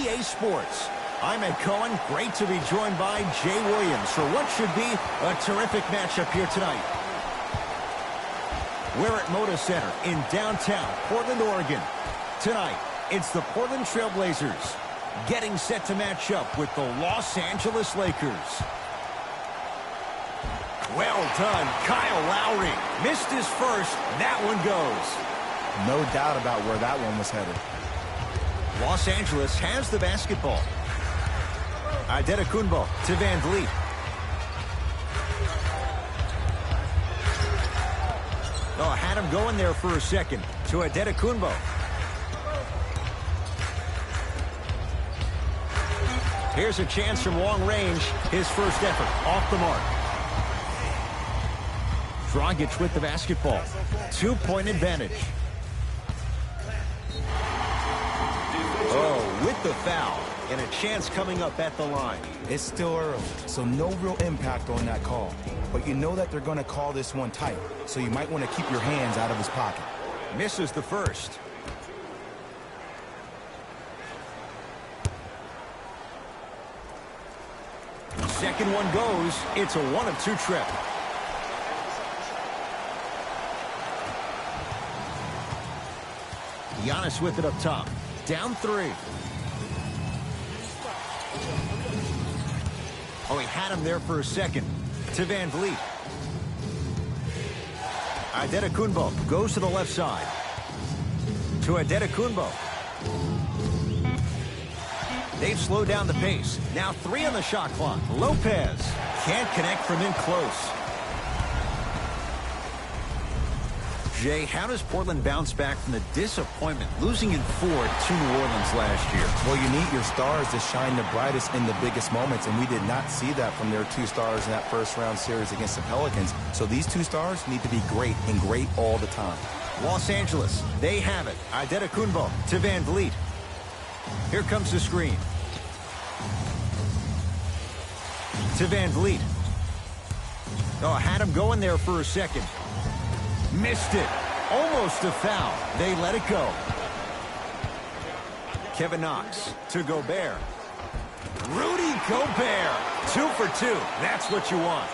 EA Sports. I'm Ed Cohen. Great to be joined by Jay Williams for what should be a terrific matchup here tonight. We're at Moda Center in downtown Portland, Oregon. Tonight, it's the Portland Trail Blazers getting set to match up with the Los Angeles Lakers. Well done, Kyle Lowry. Missed his first. That one goes. No doubt about where that one was headed. Los Angeles has the basketball. Adetokunbo to Van Vliet. Oh, had him going there for a second to Adetokunbo. Here's a chance from long range. His first effort off the mark. Dragic with the basketball. 2-point advantage. Oh, with the foul. And a chance coming up at the line. It's still early, so no real impact on that call. But you know that they're going to call this one tight, so you might want to keep your hands out of his pocket. Misses the first. Second one goes. It's a 1-of-2 trip. Giannis with it up top. Down 3. Oh, he had him there for a second. To Van Vliet. Adetokunbo goes to the left side. To Adetokunbo. They've slowed down the pace. Now 3 on the shot clock. Lopez can't connect from in close. Jay, how does Portland bounce back from the disappointment losing in 4 to New Orleans last year? Well, you need your stars to shine the brightest in the biggest moments, and we did not see that from their 2 stars in that first-round series against the Pelicans. So these 2 stars need to be great and great all the time. Los Angeles, they have it. Adetokunbo to Van Vliet. Here comes the screen. To Van Vliet. Oh, had him going there for a second. Missed it. Almost a foul. They let it go. Kevin Knox to Gobert. Rudy Gobert. 2 for 2. That's what you want.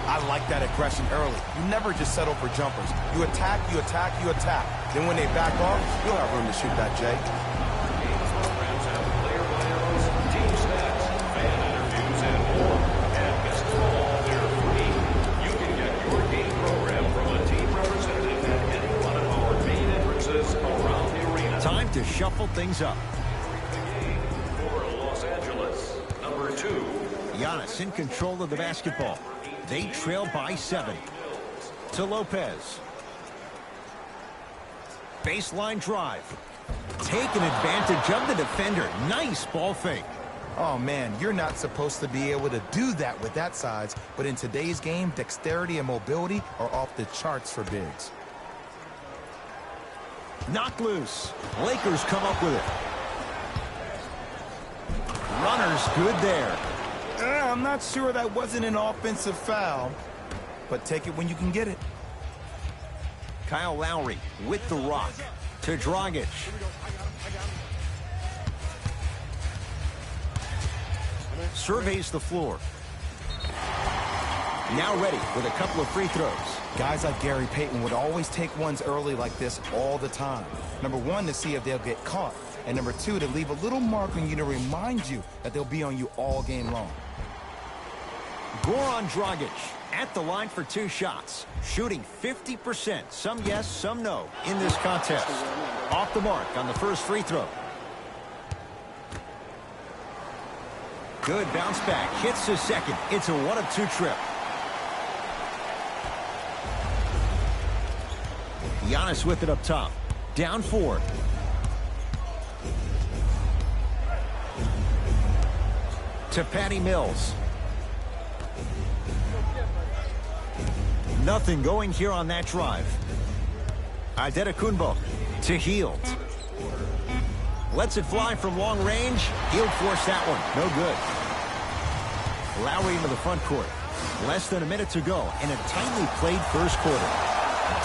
I like that aggression early. You never just settle for jumpers. You attack, you attack, you attack. Then when they back off, you'll have room to shoot that, Jay. Time to shuffle things up. For Los Angeles, number 2. Giannis in control of the basketball. They trail by 7. To Lopez. Baseline drive. Taking advantage of the defender. Nice ball fake. Oh, man, you're not supposed to be able to do that with that size, but in today's game, dexterity and mobility are off the charts for bigs. Knocked loose. Lakers come up with it. Runner's good there. I'm not sure that wasn't an offensive foul, but take it when you can get it. Kyle Lowry with the rock to Dragic. Surveys the floor. Now ready with a couple of free throws. Guys like Gary Payton would always take ones early like this all the time. Number 1, to see if they'll get caught. And number 2, to leave a little mark on you to remind you that they'll be on you all game long. Goran Dragic at the line for 2 shots. Shooting 50%. Some yes, some no in this contest. Off the mark on the first free throw. Good bounce back. Hits the second. It's a 1-of-2 trip. Giannis with it up top. Down 4. To Patty Mills. Nothing going here on that drive. Adetokunbo to Hield. Lets it fly from long range. He'll force that one. No good. Lowry into the front court. Less than a minute to go in a tightly played first quarter.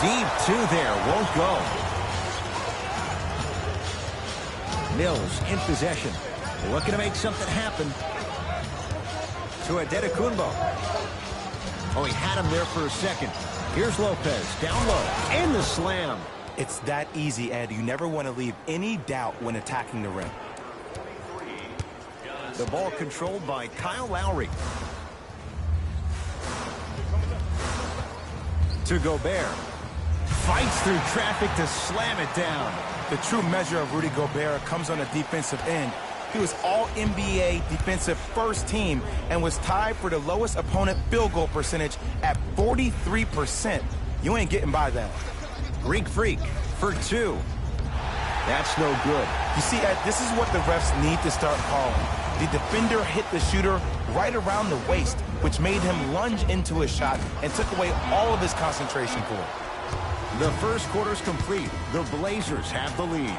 Deep 2 there. Won't go. Mills in possession. Looking to make something happen. To Adetokunbo. Oh, he had him there for a second. Here's Lopez, down low, and the slam. It's that easy, Ed. You never want to leave any doubt when attacking the rim. The ball controlled by Kyle Lowry. To Gobert. Fights through traffic to slam it down. The true measure of Rudy Gobert comes on the defensive end. He was all-NBA defensive first team and was tied for the lowest opponent field goal percentage at 43%. You ain't getting by that. Greek Freak for two. That's no good. You see, Ed, this is what the refs need to start calling. The defender hit the shooter right around the waist, which made him lunge into his shot and took away all of his concentration for it. The first quarter's complete. The Blazers have the lead.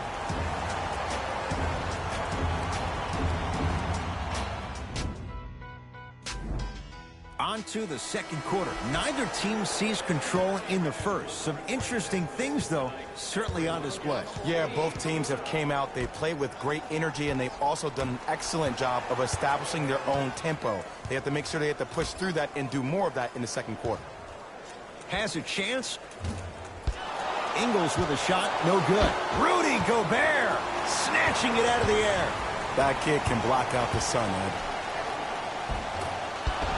On to the second quarter. Neither team sees control in the first. Some interesting things, though, certainly on display. Yeah, both teams have came out. They played with great energy, and they've also done an excellent job of establishing their own tempo. They have to make sure they have to push through that and do more of that in the second quarter. Has a chance. Ingles with a shot, no good. Rudy Gobert snatching it out of the air. That kid can block out the sun, Ed.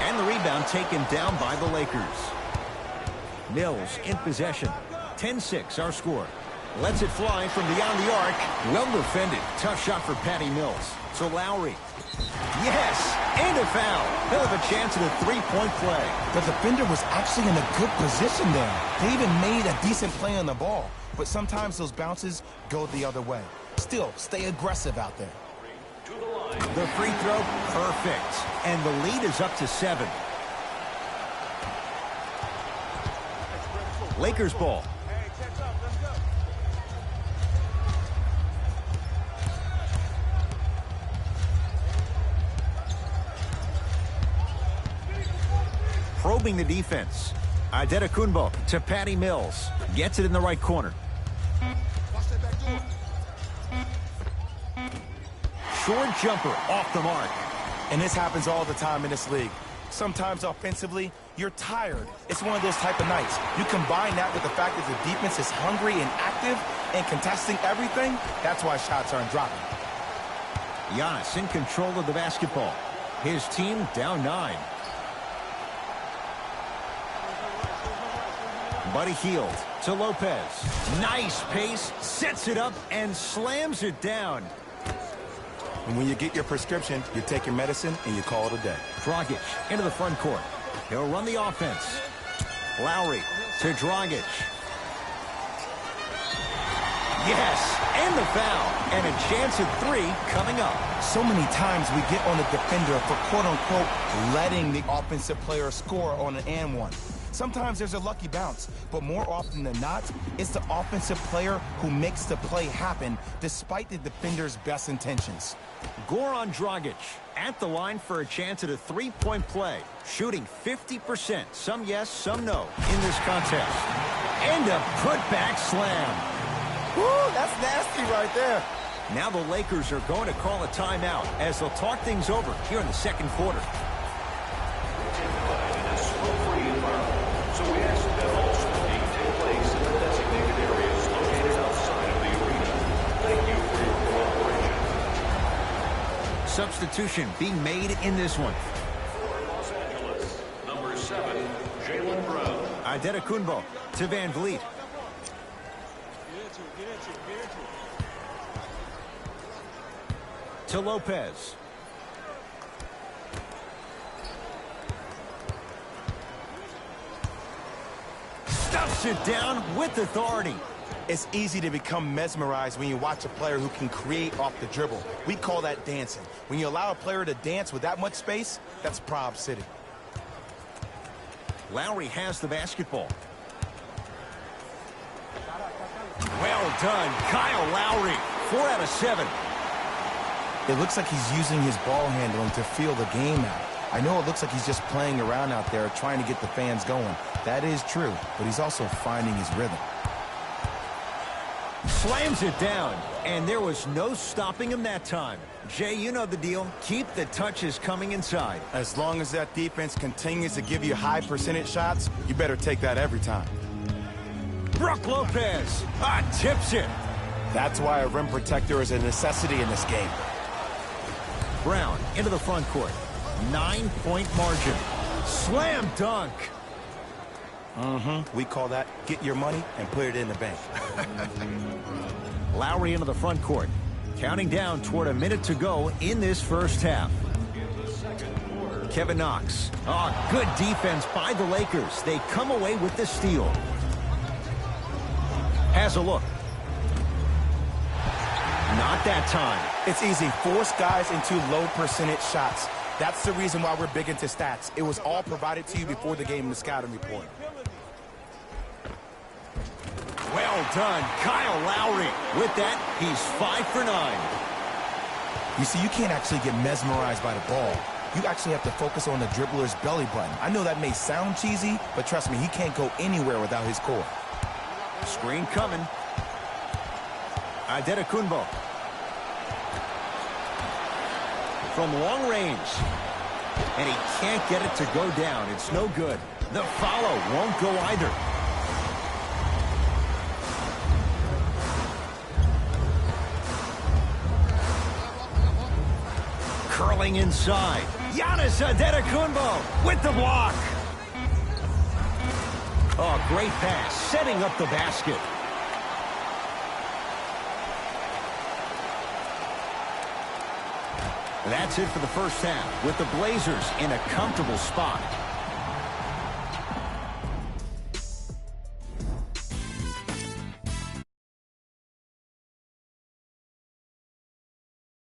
And the rebound taken down by the Lakers. Mills in possession. 10-6 our score. Lets it fly from beyond the arc. Well defended. Tough shot for Patty Mills. To Lowry. Yes, and a foul. He'll have a chance at a three-point play. The defender was actually in a good position there. They even made a decent play on the ball. But sometimes those bounces go the other way. Still, stay aggressive out there. The free throw, perfect. And the lead is up to 7. Lakers ball. Probing the defense. Adetokunbo to Patty Mills. Gets it in the right corner. Short jumper off the mark. And this happens all the time in this league. Sometimes offensively, you're tired. It's one of those type of nights. You combine that with the fact that the defense is hungry and active and contesting everything, that's why shots aren't dropping. Giannis in control of the basketball. His team down 9. Buddy Hield to Lopez. Nice pace, sets it up, and slams it down. And when you get your prescription, you take your medicine and you call it a day. Dragic into the front court. He'll run the offense. Lowry to Dragic. Yes, and the foul. And a chance at 3 coming up. So many times we get on the defender for quote-unquote letting the offensive player score on an and one. Sometimes there's a lucky bounce, but more often than not, it's the offensive player who makes the play happen despite the defender's best intentions. Goran Dragic at the line for a chance at a three-point play. Shooting 50%, some yes, some no, in this contest. And a putback slam. Woo, that's nasty right there. Now the Lakers are going to call a timeout as they'll talk things over here in the second quarter. So we ask that all smoking take place in the designated areas located outside of the arena. Thank you for your cooperation. Substitution being made in this one. For Los Angeles, number 7, Jaylen Brown. Adetokunbo to Van Vliet. To Lopez. Stuffs it down with authority. It's easy to become mesmerized when you watch a player who can create off the dribble. We call that dancing. When you allow a player to dance with that much space, that's Prob City. Lowry has the basketball. Well done, Kyle Lowry. 4 out of 7. It looks like he's using his ball handling to feel the game out. I know it looks like he's just playing around out there trying to get the fans going. That is true, but he's also finding his rhythm. Slams it down, and there was no stopping him that time. Jay, you know the deal. Keep the touches coming inside. As long as that defense continues to give you high percentage shots, you better take that every time. Brook Lopez tips it. That's why a rim protector is a necessity in this game. Brown into the front court. 9-point margin. Slam dunk. We call that get your money and put it in the bank. Lowry into the front court. Counting down toward a minute to go in this first half. Kevin Knox. Good defense by the Lakers. They come away with the steal. Has a look. Not that time. It's easy. Force guys into low percentage shots. That's the reason why we're big into stats. It was all provided to you before the game in the scouting report. Well done, Kyle Lowry. With that, he's 5 for 9. You see, you can't actually get mesmerized by the ball. You actually have to focus on the dribbler's belly button. I know that may sound cheesy, but trust me, he can't go anywhere without his core. Screen coming. Adetokunbo. From long range. And he can't get it to go down. It's no good. The follow won't go either. Curling inside. Giannis Adetokunbo with the block. Great pass, setting up the basket. That's it for the first half, with the Blazers in a comfortable spot.